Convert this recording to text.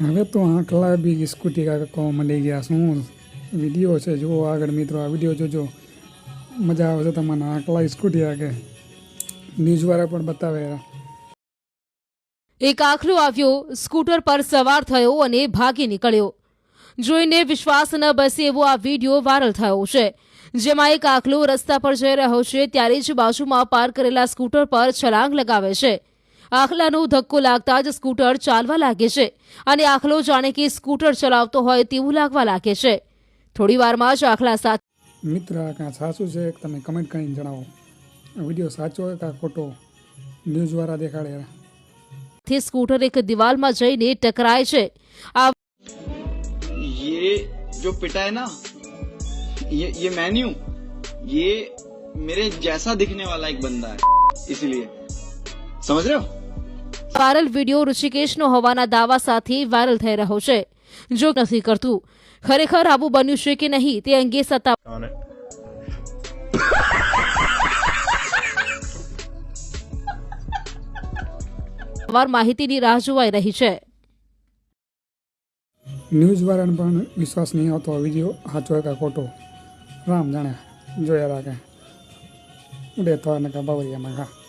હવે તો આંકલા બી સ્કૂટી કાકા મળી ગયા શું વિડીયો છે જુઓ આગળ મિત્રો આ વિડીયો જોજો મજા આવશે તમને આંકલા સ્કૂટી આગે ન્યૂઝવાળા પણ બતાવે એક આખલો આવ્યો સ્કૂટર પર સવાર થયો અને ભાગી નીકળ્યો જોઈને વિશ્વાસ ન બેસે એવો આ વિડીયો વાયરલ થયો છે જેમાં એક આખલો રસ્તા પર જઈ રહ્યો છે ત્યારે જ બાજુમાં પાર્ક કરેલા સ્કૂટર પર છલાંગ લગાવે છે આખલાનો ધક્કો લાગતા જ સ્કૂટર ચાલવા લાગે છે અને આખલો જાણે કે સ્કૂટર ચલાવતો હોય તેવું લાગવા લાગે છે થોડી વારમાં જ આખલા સાથે મિત્ર આ કાં સાચું છે તમે કમેન્ટ કરીને જણાવો આ વિડીયો સાચો હોય કાં ખોટો ન્યૂઝવાળા દેખાડે સ્કૂટર એક દિવાલમાં જઈને ટકરાય છે ये जो पिटा है ना ये मैं नहीं हूँ ये मेरे जैसा दिखने वाला एक बंदा है इसलिए समझ रहे हो વાયરલ વિડીયો ઋષિકેશનો હોવાના દાવા સાથે વાયરલ થઈ રહ્યો છે જો નથી કરતું ખરેખર આવું બન્યું છે કે નહીં તે અંગે સત્તાવાર માહિતીની રાહ જોવાઈ રહી છે ન્યૂઝવાળાને પણ વિશ્વાસ નહીં આવતો વિડીયો સાચો હોય કાં ખોટો રામ જાણે જોયા રાખે ઉડે તો બાવરિયામાં ઘા